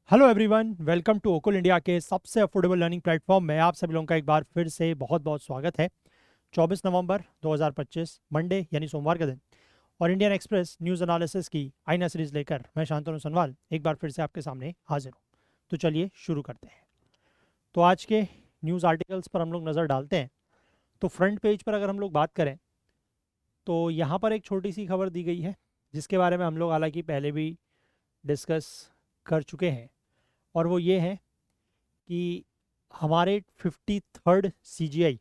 Hello everyone, welcome to Okul India के सबसे affordable learning platform में आप सभी लोगों का एक बार फिर से बहुत बहुत स्वागत है। 24 नवंबर 2025 मंडे यानी सोमवार का दिन और इंडियन एक्सप्रेस न्यूज़ एनालिसिस की आईना सीरीज लेकर मैं शांतनु सनवाल एक बार फिर से आपके सामने हाजिर हूँ। तो चलिए शुरू करते हैं। तो आज के न्यूज़ आर्टिकल्स पर हम लोग नज़र डालते हैं। तो फ्रंट पेज पर अगर हम लोग बात करें तो यहाँ पर एक छोटी सी खबर दी गई है जिसके बारे में हम लोग हालांकि पहले भी डिस्कस कर चुके हैं, और वो ये है कि हमारे 53rd CGI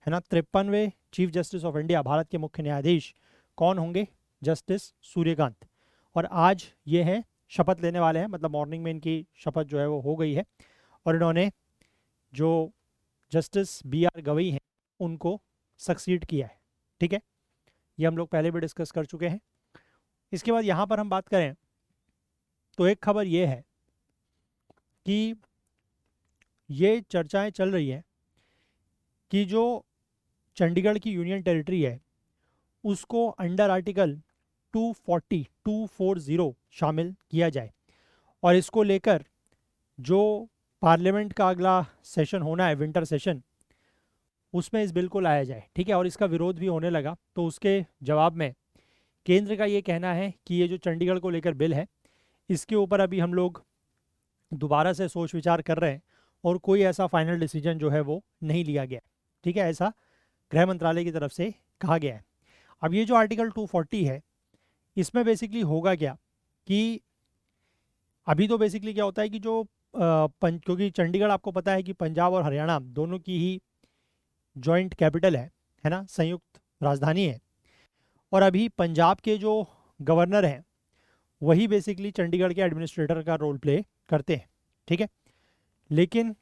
है ना, 53वें chief justice of India, Bharat के मुख्य न्यायाधीश कौन होंगे? जस्टिस सूर्यकांत। और आज ये है शपथ लेने वाले हैं, मतलब मॉर्निंग में इनकी शपथ जो है वो हो गई है। और इन्होंने जो जस्टिस BR गवई हैं उनको सक्सीड किया है। ठीक है, ये हम लोग पहले भी डिस्कस कर चुके हैं। इसके बाद यहाँ पर हम बात करें तो एक खबर ये है कि ये चर्चाएं चल रही हैं कि जो चंडीगढ़ की यूनियन टेरिटरी है उसको अंडर आर्टिकल 240 शामिल किया जाए, और इसको लेकर जो पार्लियामेंट का अगला सेशन होना है, विंटर सेशन, उसमें इस बिल को लाया जाए। ठीक है, और इसका विरोध भी होने लगा। तो उसके जवाब में केंद्र का ये कहना है कि ये जो चंडीगढ़ को लेकर बिल है इसके ऊपर अभी हम लोग दोबारा से सोच विचार कर रहे हैं और कोई ऐसा फाइनल डिसीजन जो है वो नहीं लिया गया है। ठीक है, ऐसा गृह मंत्रालय की तरफ से कहा गया है। अब ये जो आर्टिकल 240 है इसमें बेसिकली होगा क्या कि अभी तो बेसिकली क्या होता है कि जो क्योंकि चंडीगढ़ आपको पता है कि पंजाब और हरियाणा दोनों की ही जॉइंट कैपिटल है ना, संयुक्त राजधानी है। और अभी पंजाब के जो गवर्नर हैं वही बेसिकली चंडीगढ़ के एडमिनिस्ट्रेटर का रोल प्ले करते हैं। ठीक है, लेकिन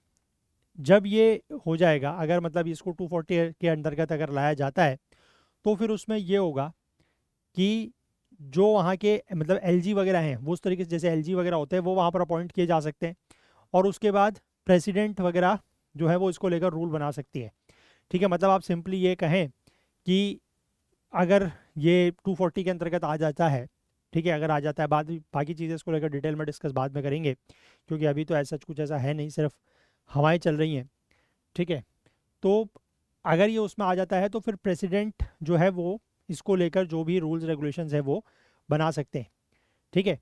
जब ये हो जाएगा, अगर मतलब इसको 240 के अंतर्गत अगर लाया जाता है तो फिर उसमें ये होगा कि जो वहाँ के मतलब LG वगैरह हैं वो उस तरीके से, जैसे LG वगैरह होते हैं वो वहाँ पर अपॉइंट किए जा सकते हैं, और उसके बाद प्रेसिडेंट वगैरह जो है वो इसको लेकर रूल बना सकती है। ठीक है, मतलब आप सिंपली ये कहें कि अगर ये 240 के अंतर्गत आ जाता है, ठीक है, अगर आ जाता है, बाद बाकी चीज़ें इसको लेकर डिटेल में डिस्कस बाद में करेंगे क्योंकि अभी तो ऐसा कुछ ऐसा है नहीं, सिर्फ हवाएं चल रही हैं। ठीक है, तो अगर ये उसमें आ जाता है तो फिर प्रेसिडेंट जो है वो इसको लेकर जो भी रूल्स रेगुलेशंस है वो बना सकते हैं। ठीक है,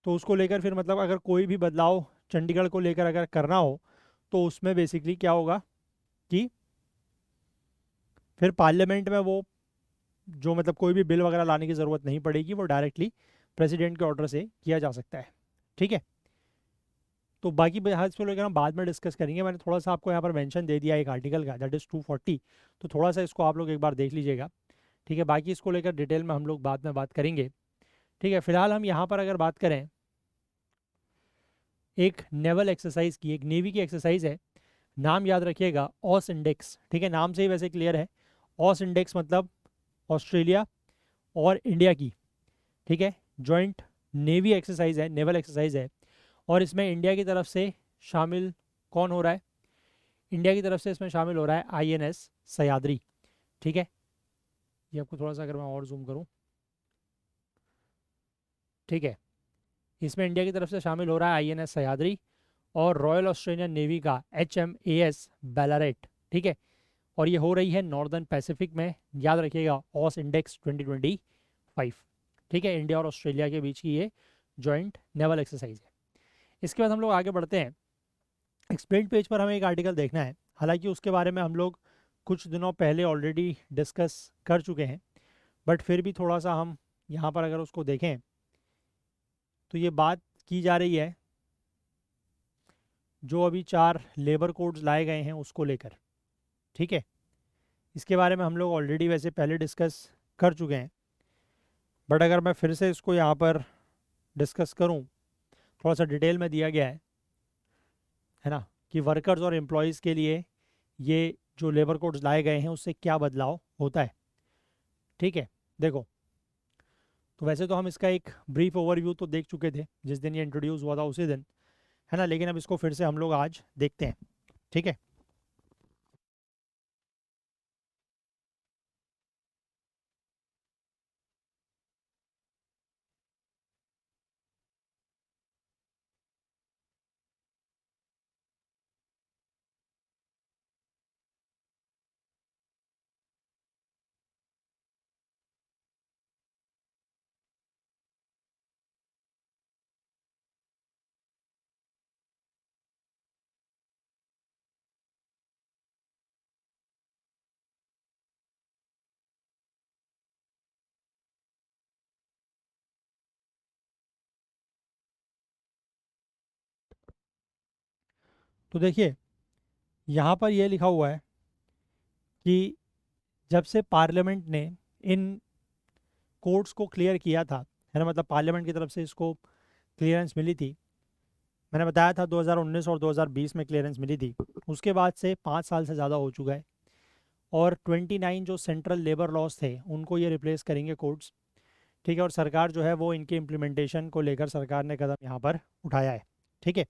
तो उसको लेकर फिर मतलब अगर कोई भी बदलाव चंडीगढ़ को लेकर अगर करना हो तो उसमें बेसिकली क्या होगा कि फिर पार्लियामेंट में वो जो मतलब कोई भी बिल वगैरह लाने की ज़रूरत नहीं पड़ेगी, वो डायरेक्टली प्रेसिडेंट के ऑर्डर से किया जा सकता है। ठीक है, तो बाकी बहस को लेकर हम बाद में डिस्कस करेंगे। मैंने थोड़ा सा आपको यहाँ पर मेंशन दे दिया एक आर्टिकल का, दैट इज़ 240। तो थोड़ा सा इसको आप लोग एक बार देख लीजिएगा। ठीक है, बाकी इसको लेकर डिटेल में हम लोग बाद में बात करेंगे। ठीक है, फिलहाल हम यहाँ पर अगर बात करें एक नेवल एक्सरसाइज की, एक नेवी की एक्सरसाइज है। नाम याद रखिएगा, ऑस इंडेक्स। ठीक है, नाम से ही वैसे क्लियर है। ऑस इंडेक्स मतलब ऑस्ट्रेलिया और इंडिया की, ठीक है, जॉइंट नेवी एक्सरसाइज है, नेवल एक्सरसाइज है। और इसमें इंडिया की तरफ से शामिल कौन हो रहा है? इंडिया की तरफ से इसमें शामिल हो रहा है INS सह्याद्री। ठीक है, ये आपको थोड़ा सा अगर मैं और जूम करूँ, ठीक है, इसमें इंडिया की तरफ से शामिल हो रहा है INS सह्याद्री और रॉयल ऑस्ट्रेलियन नेवी का HMAS बैलारेट। ठीक है, और ये हो रही है नॉर्दर्न पैसिफिक में। याद रखिएगा, ऑस इंडेक्स 2025। ठीक है, इंडिया और ऑस्ट्रेलिया के बीच की ये जॉइंट नेवल एक्सरसाइज है। इसके बाद हम लोग आगे बढ़ते हैं। एक्सप्लेन पेज पर हमें एक आर्टिकल देखना है, हालांकि उसके बारे में हम लोग कुछ दिनों पहले ऑलरेडी डिस्कस कर चुके हैं, बट फिर भी थोड़ा सा हम यहाँ पर अगर उसको देखें तो ये बात की जा रही है जो अभी 4 लेबर कोड्स लाए गए हैं उसको लेकर। ठीक है, इसके बारे में हम लोग ऑलरेडी वैसे पहले डिस्कस कर चुके हैं, बट अगर मैं फिर से इसको यहाँ पर डिस्कस करूँ, थोड़ा सा डिटेल में दिया गया है ना, कि वर्कर्स और एम्प्लॉयज़ के लिए ये जो लेबर कोड्स लाए गए हैं उससे क्या बदलाव होता है। ठीक है, देखो, तो वैसे तो हम इसका एक ब्रीफ ओवरव्यू तो देख चुके थे जिस दिन ये इंट्रोड्यूस हुआ था उसी दिन, है ना, लेकिन अब इसको फिर से हम लोग आज देखते हैं। ठीक है, तो देखिए यहाँ पर यह लिखा हुआ है कि जब से पार्लियामेंट ने इन कोर्ट्स को क्लियर किया था, है ना, मतलब पार्लियामेंट की तरफ से इसको क्लियरेंस मिली थी, मैंने बताया था 2019 और 2020 में क्लियरेंस मिली थी, उसके बाद से 5 साल से ज़्यादा हो चुका है। और 29 जो सेंट्रल लेबर लॉज थे उनको ये रिप्लेस करेंगे कोर्ट्स, ठीक है। और सरकार जो है वो इनके इम्प्लीमेंटेशन को लेकर सरकार ने कदम यहाँ पर उठाया है, ठीक है।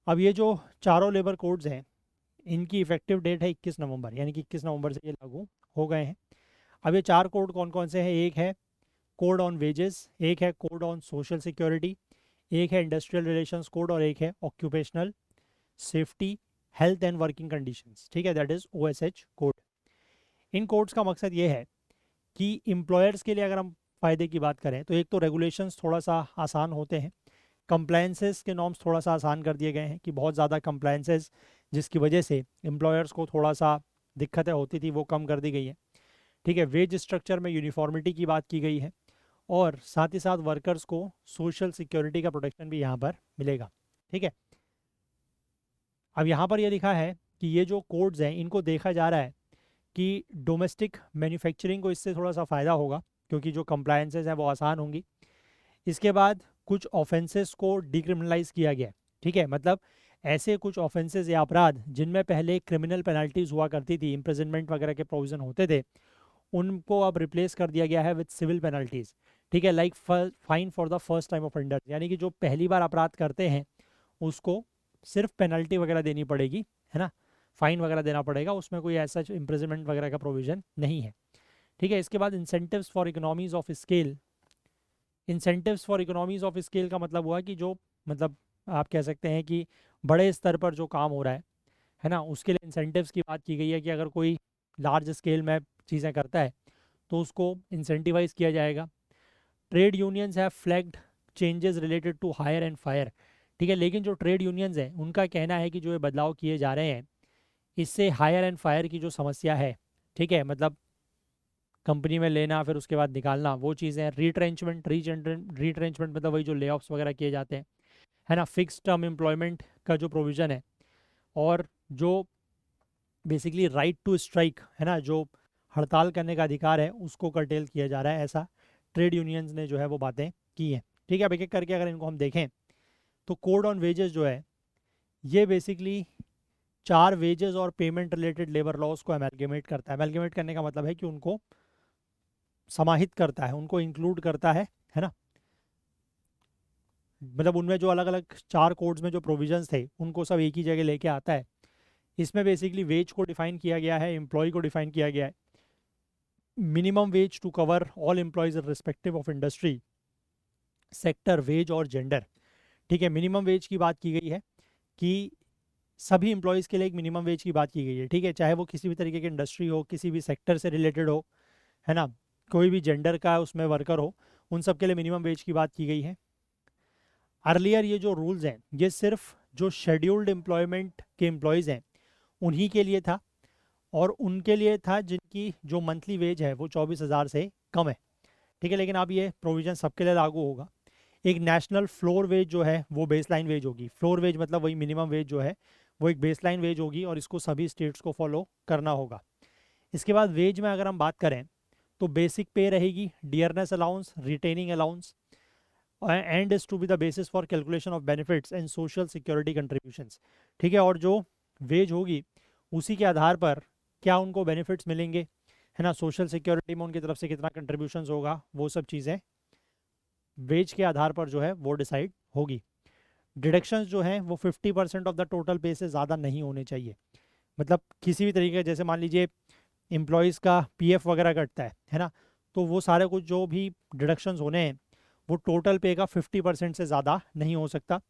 अब ये जो चारों लेबर कोड्स हैं इनकी इफेक्टिव डेट है 21 नवंबर, यानी कि 21 नवंबर से ये लागू हो गए हैं। अब ये 4 कोड कौन कौन से हैं? एक है कोड ऑन वेजेस, एक है कोड ऑन सोशल सिक्योरिटी, एक है इंडस्ट्रियल रिलेशंस कोड और एक है occupational safety health and working conditions, ठीक है, that is OSH code. In codes का मकसद ये है कि एम्प्लॉयर्स के लिए अगर हम फ़ायदे की बात करें तो एक तो रेगुलेशंस थोड़ा सा आसान होते हैं, कंप्लायंसेस के नॉर्म्स थोड़ा सा आसान कर दिए गए हैं कि बहुत ज़्यादा कंप्लायंसेस जिसकी वजह से एम्प्लॉयर्स को थोड़ा सा दिक्कतें होती थी वो कम कर दी गई है, ठीक है। वेज स्ट्रक्चर में यूनिफॉर्मिटी की बात की गई है और साथ ही साथ वर्कर्स को सोशल सिक्योरिटी का प्रोटेक्शन भी यहाँ पर मिलेगा, ठीक है। अब यहाँ पर ये लिखा है कि ये जो कोड्स हैं इनको देखा जा रहा है कि डोमेस्टिक मैन्युफैक्चरिंग को इससे थोड़ा सा फ़ायदा होगा क्योंकि जो कंप्लायंसेस हैं वो आसान होंगी। इसके बाद कुछ ऑफेंसेस को डिक्रिमिनलाइज किया गया है, ठीक है, मतलब ऐसे कुछ ऑफेंसेस या अपराध जिनमें पहले क्रिमिनल पेनल्टीज हुआ करती थी, इम्प्रिजनमेंट वगैरह के प्रोविजन होते थे, उनको अब रिप्लेस कर दिया गया है विद सिविल पेनल्टीज, ठीक है, like fine for the first time offender, यानी कि जो पहली बार अपराध करते हैं उसको सिर्फ पेनल्टी वगैरह देनी पड़ेगी, है ना, फाइन वगैरह देना पड़ेगा, उसमें कोई ऐसा इम्प्रिजनमेंट वगैरह का प्रोविजन नहीं है, ठीक है। इसके बाद incentives for economies of scale, incentives for economies of scale का मतलब हुआ कि जो, मतलब आप कह सकते हैं कि बड़े स्तर पर जो काम हो रहा है ना, उसके लिए इंसेंटिव्स की बात की गई है कि अगर कोई लार्ज स्केल में चीज़ें करता है तो उसको इंसेंटिवाइज किया जाएगा। Trade unions have flagged changes related to hire and fire, ठीक है, लेकिन जो ट्रेड यूनियंस हैं उनका कहना है कि जो ये बदलाव किए जा रहे हैं इससे हायर एंड फायर की जो समस्या है, ठीक है, मतलब कंपनी में लेना फिर उसके बाद निकालना, वो चीज़ें, रिट्रेंचमेंट, रिट्रेंचमेंट मतलब वही जो ले ऑफ्स वगैरह किए जाते हैं, है ना, फिक्स टर्म एम्प्लॉयमेंट का जो प्रोविज़न है और जो बेसिकली राइट टू स्ट्राइक, है ना, जो हड़ताल करने का अधिकार है उसको कर्टेल किया जा रहा है, ऐसा ट्रेड यूनियंस ने जो है वो बातें की हैं, ठीक है। अब एक एक करके अगर इनको हम देखें तो कोड ऑन वेजेस जो है ये बेसिकली 4 वेजेस और पेमेंट रिलेटेड लेबर लॉज को अमेलगेमेट करता है। अमेलगेमेट करने का मतलब है कि उनको समाहित करता है, उनको इंक्लूड करता है ना, मतलब उनमें जो अलग अलग 4 कोड्स में जो प्रोविजंस थे उनको सब एक ही जगह लेके आता है। इसमें बेसिकली वेज को डिफाइन किया गया है, एम्प्लॉय को डिफाइन किया गया है, minimum wage to cover all employees respective of industry, sector, wage और जेंडर, ठीक है। मिनिमम वेज की बात की गई है कि सभी एम्प्लॉयज़ के लिए एक मिनिमम वेज की बात की गई है, ठीक है, चाहे वो किसी भी तरीके की इंडस्ट्री हो, किसी भी सेक्टर से रिलेटेड हो, है ना, कोई भी जेंडर का उसमें वर्कर हो, उन सब के लिए मिनिमम वेज की बात की गई है। अर्लियर ये जो रूल्स हैं ये सिर्फ जो शेड्यूल्ड एम्प्लॉयमेंट के एम्प्लॉयज़ हैं उन्हीं के लिए था और उनके लिए था जिनकी जो मंथली वेज है वो 24,000 से कम है, ठीक है, लेकिन अब ये प्रोविज़न सबके लिए लागू होगा। एक नेशनल फ्लोर वेज जो है वो बेसलाइन वेज होगी, फ्लोर वेज मतलब वही मिनिमम वेज जो है वो एक बेसलाइन वेज होगी और इसको सभी स्टेट्स को फॉलो करना होगा। इसके बाद वेज में अगर हम बात करें तो बेसिक पे रहेगी, dearness allowance, retaining allowance and is to be the basis for calculation of benefits and social security contributions, ठीक है। और जो वेज होगी उसी के आधार पर क्या उनको बेनिफिट्स मिलेंगे, है ना, सोशल सिक्योरिटी में उनकी तरफ से कितना कंट्रीब्यूशंस होगा, वो सब चीज़ें वेज के आधार पर जो है वो डिसाइड होगी। डिडक्शंस जो हैं वो 50% ऑफ द टोटल पे से ज़्यादा नहीं होने चाहिए, मतलब किसी भी तरीके, जैसे मान लीजिए एम्प्लॉयज़ का पीएफ वगैरह कटता है ना, तो वो सारे कुछ जो भी डिडक्शंस होने हैं वो टोटल पे का 50% से ज़्यादा नहीं हो सकता।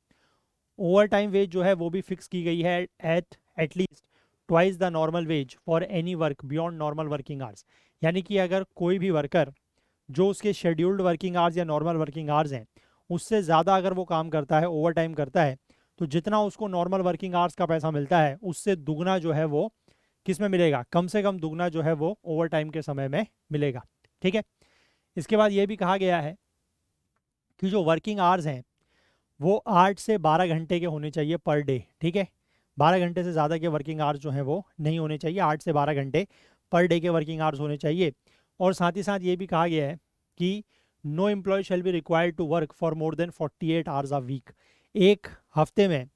ओवर टाइम वेज जो है वो भी फिक्स की गई है at least twice the normal ways for any work beyond normal working hours, यानी कि अगर कोई भी वर्कर जो उसके शेड्यूल्ड वर्किंग आवर्स या नॉर्मल वर्किंग आवर्स हैं उससे ज़्यादा अगर वो काम करता है, ओवर टाइम करता है, तो जितना उसको नॉर्मल वर्किंग आवर्स का पैसा मिलता है उससे दुगना जो है वो किस में मिलेगा, कम से कम दुगना जो है वो ओवर टाइम के समय में मिलेगा, ठीक है। इसके बाद ये भी कहा गया है कि जो वर्किंग आवर्स हैं वो 8 से 12 घंटे के होने चाहिए पर डे, ठीक है। 12 घंटे से ज़्यादा के वर्किंग आवर्स जो हैं वो नहीं होने चाहिए, 8 से 12 घंटे पर डे के वर्किंग आवर्स होने चाहिए। और साथ ही साथ ये भी कहा गया है कि no employee shall be required to work for more than 48 hours a week. एक हफ्ते में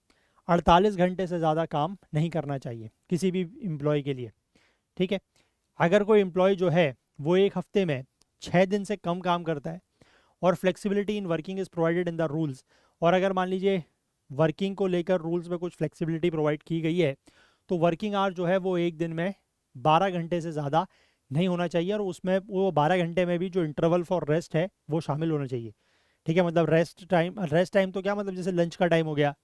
48 घंटे से ज़्यादा काम नहीं करना चाहिए किसी भी एम्प्लॉय के लिए, ठीक है। अगर कोई एम्प्लॉय जो है वो एक हफ्ते में 6 दिन से कम काम करता है और flexibility in working is provided in the rules, और अगर मान लीजिए वर्किंग को लेकर रूल्स में कुछ फ्लेक्सिबिलिटी प्रोवाइड की गई है, तो वर्किंग आवर जो है वो एक दिन में 12 घंटे से ज़्यादा नहीं होना चाहिए, और उसमें वो 12 घंटे में भी जो इंटरवल फॉर रेस्ट है वो शामिल होना चाहिए, ठीक है। मतलब रेस्ट टाइम तो क्या मतलब जैसे लंच का टाइम हो गया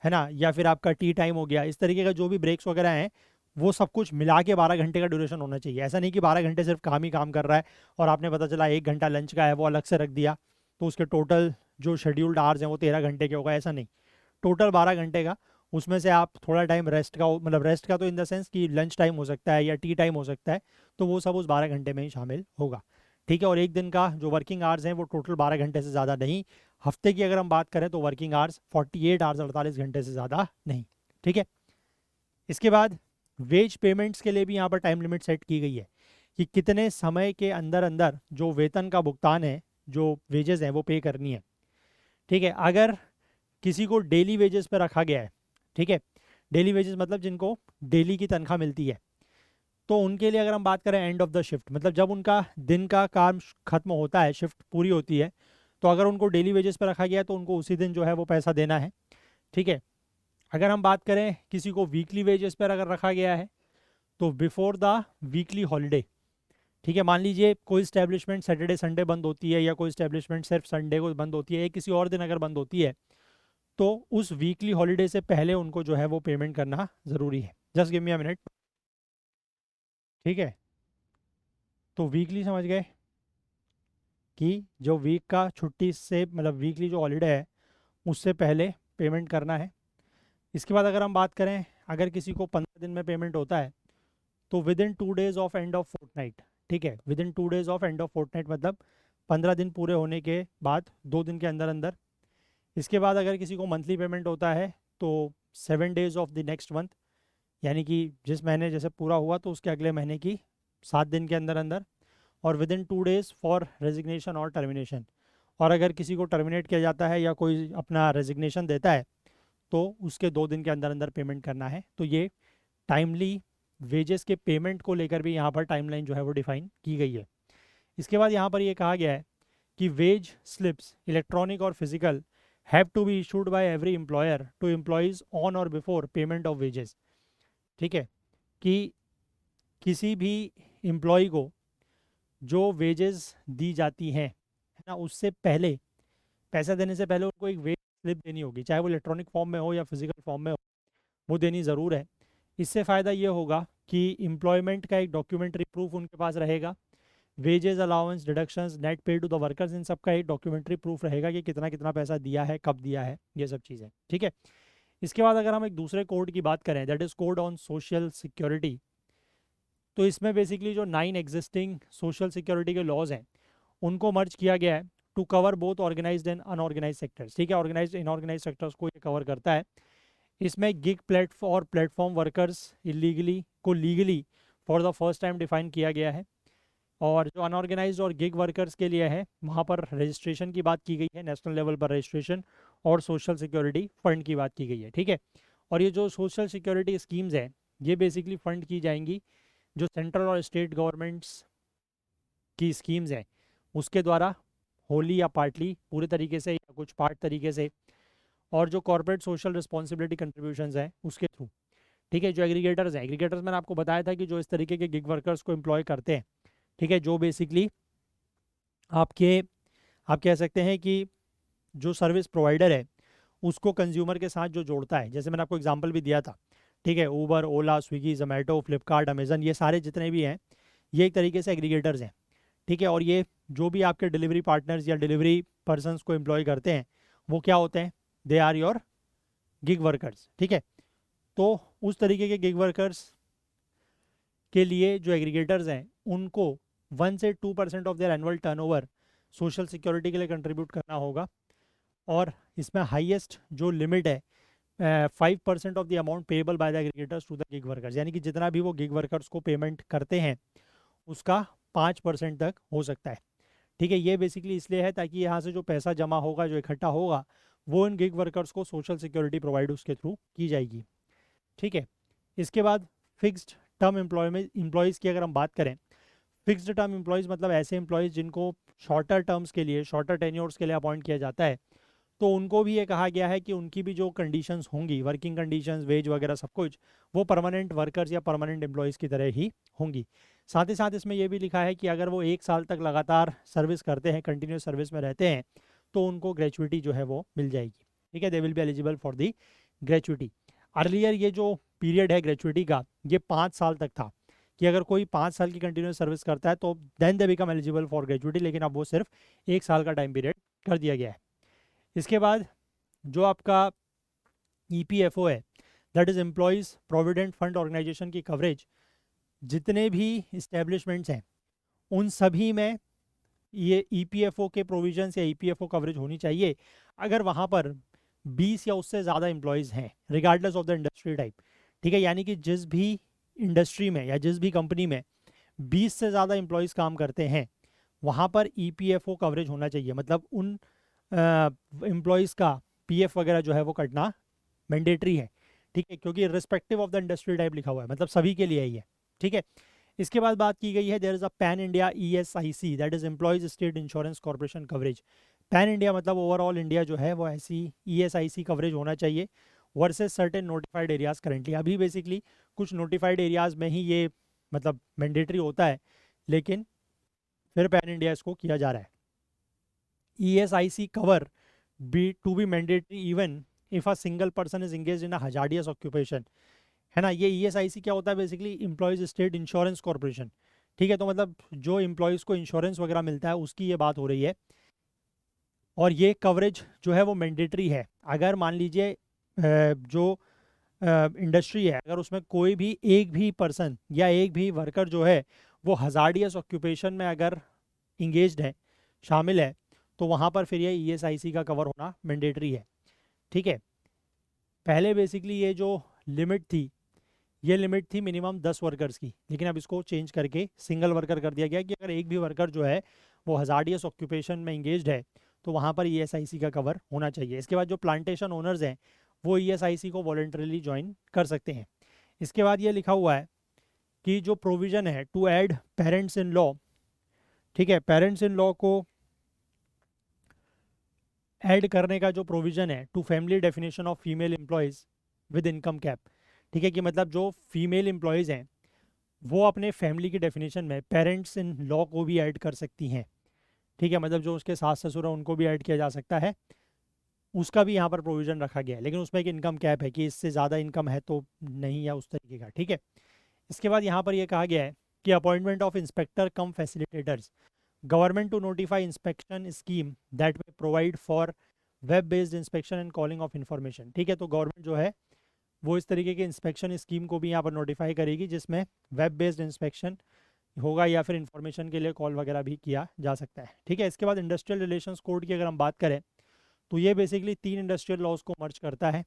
है ना, या फिर आपका टी टाइम हो गया, इस तरीके का जो भी ब्रेक्स वगैरह हैं वो सब कुछ मिला के 12 घंटे का ड्यूरेशन होना चाहिए। ऐसा नहीं कि 12 घंटे सिर्फ काम ही काम कर रहा है और आपने पता चला 1 घंटा लंच का है वो अलग से रख दिया, तो उसके टोटल जो शेड्यूल्ड आवर्स हैं वो 13 घंटे के होगा, ऐसा नहीं। टोटल 12 घंटे का, उसमें से आप थोड़ा टाइम रेस्ट का मतलब रेस्ट का तो इन द सेंस कि लंच टाइम हो सकता है या टी टाइम हो सकता है, तो वो सब उस 12 घंटे में ही शामिल होगा, ठीक है। और एक दिन का जो वर्किंग आवर्स हैं वो टोटल 12 घंटे से ज़्यादा नहीं। हफ्ते की अगर हम बात करें तो वर्किंग आवर्स 48 आवर्स 48 घंटे से ज़्यादा नहीं, ठीक है। इसके बाद वेज पेमेंट्स के लिए भी यहाँ पर टाइम लिमिट सेट की गई है कि कितने समय के अंदर अंदर जो वेतन का भुगतान है, जो वेजेस हैं वो पे करनी है, ठीक है। अगर किसी को डेली वेजेस पे रखा गया है, ठीक है, डेली वेजेस मतलब जिनको डेली की तनख्वाह मिलती है, तो उनके लिए अगर हम बात करें एंड ऑफ द शिफ्ट मतलब जब उनका दिन का काम खत्म होता है, शिफ्ट पूरी होती है, तो अगर उनको डेली वेजेस पे रखा गया है तो उनको उसी दिन जो है वो पैसा देना है, ठीक है। अगर हम बात करें किसी को वीकली वेजेस पर अगर रखा गया है तो बिफोर द वीकली हॉलीडे, ठीक है। मान लीजिए कोई स्टैब्लिशमेंट सैटरडे संडे बंद होती है या कोई स्टैब्लिशमेंट सिर्फ संडे को बंद होती है या किसी और दिन अगर बंद होती है, तो उस वीकली हॉलीडे से पहले उनको जो है वो पेमेंट करना ज़रूरी है। Just give me a minute, ठीक है। तो वीकली समझ गए कि जो वीक का छुट्टी से मतलब वीकली जो हॉलीडे है उससे पहले पेमेंट करना है। इसके बाद अगर हम बात करें अगर किसी को 15 दिन में पेमेंट होता है तो within 2 days of end of fortnight, ठीक है, within 2 days of end of fortnight मतलब 15 दिन पूरे होने के बाद 2 दिन के अंदर अंदर। इसके बाद अगर किसी को मंथली पेमेंट होता है तो 7 days of the next month, यानी कि जिस महीने जैसे पूरा हुआ तो उसके अगले महीने की 7 दिन के अंदर अंदर। और within 2 days for resignation और टर्मिनेशन, और अगर किसी को टर्मिनेट किया जाता है या कोई अपना रेजिग्नेशन देता है तो उसके 2 दिन के अंदर अंदर पेमेंट करना है। तो ये टाइमली वेजेस के पेमेंट को लेकर भी यहाँ पर टाइमलाइन जो है वो डिफाइन की गई है। इसके बाद यहाँ पर ये कहा गया है कि वेज स्लिप्स इलेक्ट्रॉनिक और physical have to be issued by every employer to employees on or before payment of wages, ठीक है। कि किसी भी एम्प्लॉय को जो वेजेस दी जाती हैं है ना, उससे पहले पैसा देने से पहले उनको एक वेज स्लिप देनी होगी, चाहे वो इलेक्ट्रॉनिक फॉर्म में हो या फिजिकल फॉर्म में हो, वो देनी ज़रूर है। इससे फ़ायदा ये होगा कि एम्प्लॉयमेंट का एक डॉक्यूमेंट्री प्रूफ उनके पास रहेगा, वेजेस अलाउंस डिडक्शंस नेट पे टू द वर्कर्स, इन सब का एक डॉक्यूमेंट्री प्रूफ रहेगा कि कितना कितना पैसा दिया है, कब दिया है, ये सब चीज़ें, ठीक है। इसके बाद अगर हम एक दूसरे कोड की बात करें that is code on social security, तो इसमें बेसिकली जो 9 एग्जिस्टिंग सोशल सिक्योरिटी के लॉज हैं उनको मर्ज किया गया है to cover both organised and unorganised sectors, ठीक है। ऑर्गेनाइज्ड इनऑर्गेनाइज सेक्टर्स को ये कवर करता है। इसमें गिग प्लेटफॉर्म और प्लेटफॉर्म वर्कर्स इलीगली को legally for the first time define किया गया है, और जो अनऑर्गेनाइज्ड और गिग वर्कर्स के लिए है वहाँ पर रजिस्ट्रेशन की बात की गई है, नेशनल लेवल पर रजिस्ट्रेशन और सोशल सिक्योरिटी फंड की बात की गई है, ठीक है। और ये जो सोशल सिक्योरिटी स्कीम्स हैं ये बेसिकली फंड की जाएंगी जो सेंट्रल और स्टेट गवर्नमेंट्स की स्कीम्स हैं उसके द्वारा, होली या पार्टली पूरे तरीके से या कुछ पार्ट तरीके से, और जो कॉर्पोरेट सोशल रिस्पॉन्सिबिलिटी कंट्रीब्यूशंस हैं उसके थ्रू, ठीक है। जो एग्रीगेटर्स हैं, एग्रीगेटर्स मैंने आपको बताया था कि जो इस तरीके के गिग वर्कर्स को एम्प्लॉय करते हैं, ठीक है, जो बेसिकली आपके आप कह सकते हैं कि जो सर्विस प्रोवाइडर है उसको कंज्यूमर के साथ जो जोड़ता है, जैसे मैंने आपको एग्जांपल भी दिया था, ठीक है, ऊबर, ओला, स्विगी, जोमेटो, फ्लिपकार्ट, अमेजन, ये सारे जितने भी हैं ये एक तरीके से एग्रीगेटर्स हैं, ठीक है। और ये जो भी आपके डिलीवरी पार्टनर्स या डिलीवरी पर्सनस को एम्प्लॉय करते हैं वो क्या होते हैं, they are your gig workers, ठीक है। तो उस तरीके के गिग वर्कर्स के लिए जो एग्रीगेटर्स हैं उनको 1 से 2% of their annual turnover social security के लिए कंट्रीब्यूट करना होगा, और इसमें हाईएस्ट जो लिमिट है 5% of the amount payable by the aggregators to the gig workers, यानी कि जितना भी वो गिग वर्कर्स को पेमेंट करते हैं उसका 5% तक हो सकता है। ठीक है, ये बेसिकली इसलिए है ताकि यहाँ से जो पैसा जमा होगा, जो इकट्ठा होगा, वो इन गिग वर्कर्स को सोशल सिक्योरिटी प्रोवाइड उसके थ्रू की जाएगी। ठीक है, इसके बाद फिक्स्ड टर्म एम्प्लॉयज़ की अगर हम बात करें, फिक्स्ड टर्म एम्प्लॉयज़ मतलब ऐसे एम्प्लॉयज़ जिनको शॉर्टर टर्म्स के लिए, शॉर्टर टेन्योर्स के लिए अपॉइंट किया जाता है, तो उनको भी ये कहा गया है कि उनकी भी जो कंडीशंस होंगी, वर्किंग कंडीशंस, वेज वगैरह सब कुछ, वो परमानेंट वर्कर्स या परमानेंट एम्प्लॉयज़ की तरह ही होंगी। साथ ही साथ इसमें यह भी लिखा है कि अगर वो 1 साल तक लगातार सर्विस करते हैं, कंटिन्यूस सर्विस में रहते हैं, तो उनको ग्रेचुइटी जो है वो मिल जाएगी। ठीक है, they will be eligible for the gratuity. Earlier ये जो पीरियड है ग्रेचुइटी का, ये 5 साल तक था कि अगर कोई 5 साल की कंटिन्यूस सर्विस करता है तो then they become eligible for gratuity, लेकिन अब वो सिर्फ 1 साल का टाइम पीरियड कर दिया गया है। इसके बाद जो आपका EPFO है, that is employees provident fund organisation की कवरेज, जितने भी इस्टेब्लिशमेंट्स हैं उन सभी में ये EPFO के प्रोविजंस या EPFO कवरेज होनी चाहिए अगर वहाँ पर 20 या उससे ज़्यादा एम्प्लॉयज़ हैं, regardless of the industry type. ठीक है, यानी कि जिस भी इंडस्ट्री में या जिस भी कंपनी में 20 से ज़्यादा एम्प्लॉयज़ काम करते हैं, वहाँ पर EPFO कवरेज होना चाहिए। मतलब उन एम्प्लॉयज़ का PF वगैरह जो है वो कटना मैंडेटरी है। ठीक है, क्योंकि respective of the industry type लिखा हुआ है, मतलब सभी के लिए ही है। ठीक है, इसके बाद बात की गई है there is a pan India ESIC, that is employees state insurance corporation coverage. Pan India मतलब ओवरऑल इंडिया जो है वो ऐसी ESIC कवरेज होना चाहिए versus certain notified areas currently. अभी बेसिकली कुछ नोटिफाइड एरियाज़ में ही ये मतलब मैंडेटरी होता है, लेकिन फिर पैन इंडिया इसको किया जा रहा है। ESIC cover to be mandatory even if a single person is engaged in a hazardous occupation, है ना। ये ESIC क्या होता है basically, employees state insurance corporation. ठीक है, तो मतलब जो एम्प्लॉयज़ को इंश्योरेंस वगैरह मिलता है उसकी ये बात हो रही है, और ये कवरेज जो है वो मैंडेटरी है। अगर मान लीजिए जो इंडस्ट्री है, अगर उसमें कोई भी एक भी पर्सन या एक भी वर्कर जो है वो हजार्डियस ऑक्यूपेशन में अगर इंगेज्ड है, शामिल है, तो वहाँ पर फिर ये ESIC का कवर होना मैंडेटरी है। ठीक है, पहले बेसिकली ये जो लिमिट थी, ये लिमिट थी मिनिमम 10 वर्कर्स की, लेकिन अब इसको चेंज करके सिंगल वर्कर कर दिया गया कि अगर एक भी वर्कर जो है वो हजार्डियस ऑक्यूपेशन में इंगेज्ड है तो वहाँ पर ESIC का कवर होना चाहिए। इसके बाद जो प्लांटेशन ओनर्स हैं वो ESIC को वॉलंटरीली ज्वाइन कर सकते हैं। इसके बाद ये लिखा हुआ है कि जो प्रोविज़न है to add parents in law, ठीक है, पेरेंट्स इन लॉ को ऐड करने का जो प्रोविज़न है to family definition of female employees with income cap. ठीक है, कि मतलब जो फीमेल एम्प्लॉयज़ हैं वो अपने फैमिली की डेफिनेशन में पेरेंट्स इन लॉ को भी ऐड कर सकती हैं। ठीक है, मतलब जो उसके सास ससुर हैं उनको भी ऐड किया जा सकता है, उसका भी यहाँ पर प्रोविज़न रखा गया है, लेकिन उसमें एक इनकम कैप है कि इससे ज़्यादा इनकम है तो नहीं, या उस तरीके का। ठीक है, इसके बाद यहाँ पर यह कहा गया है कि appointment of inspector cum facilitators, government to notify inspection scheme that may provide for web based inspection and calling of information. ठीक है, तो गवर्नमेंट जो है वो इस तरीके के इंस्पेक्शन स्कीम को भी यहाँ पर नोटिफाई करेगी जिसमें वेब बेस्ड इंस्पेक्शन होगा या फिर इंफॉर्मेशन के लिए कॉल वगैरह भी किया जा सकता है। ठीक है, इसके बाद इंडस्ट्रियल रिलेशंस कोड की अगर हम बात करें तो ये बेसिकली 3 इंडस्ट्रियल लॉज को मर्ज करता है।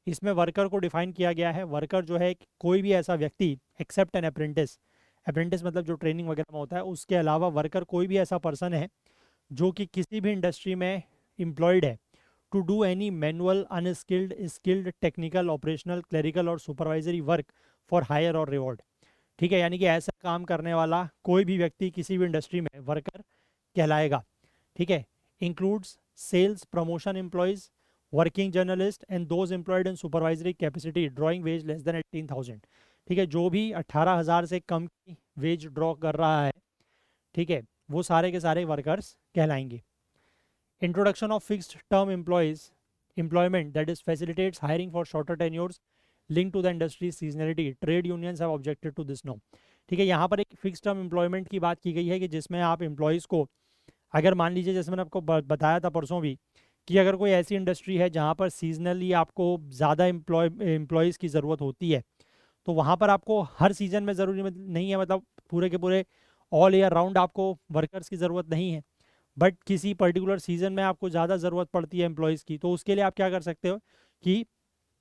इसमें वर्कर को डिफाइन किया गया है। वर्कर जो है कोई भी ऐसा व्यक्ति एक्सेप्ट एन अप्रेंटिस, अप्रेंटिस मतलब जो ट्रेनिंग वगैरह में होता है, उसके अलावा वर्कर कोई भी ऐसा पर्सन है जो कि किसी भी इंडस्ट्री में एम्प्लॉयड है to do any manual, unskilled, skilled, technical, operational, clerical or supervisory work for hire or reward. ठीक है, यानी कि ऐसा काम करने वाला कोई भी व्यक्ति किसी भी इंडस्ट्री में वर्कर कहलाएगा। ठीक है, includes sales promotion employees, working journalist and those employed in supervisory capacity drawing wage less than 18,000। ठीक है, जो भी 18,000 से कम की वेज ड्रॉ कर रहा है, ठीक है, वो सारे के सारे वर्कर्स कहलाएंगे। Introduction of fixed term employment that is facilitates hiring for shorter tenures link to the industry seasonality, trade unions have objected to this no. ठीक है, यहाँ पर एक फिक्स टर्म एम्प्लॉयमेंट की बात की गई है कि जिसमें आप एम्प्लॉयज़ को, अगर मान लीजिए जैसे मैंने आपको बताया था परसों भी, कि अगर कोई ऐसी इंडस्ट्री है जहाँ पर सीजनली आपको ज़्यादा एम्प्लॉयज़ की ज़रूरत होती है, तो वहाँ पर आपको हर सीज़न में ज़रूरी नहीं है, मतलब पूरे के पूरे ऑल ईयर राउंड आपको वर्कर्स की ज़रूरत नहीं है। बट किसी पर्टिकुलर सीजन में आपको ज़्यादा ज़रूरत पड़ती है एम्प्लॉयज़ की, तो उसके लिए आप क्या कर सकते हो कि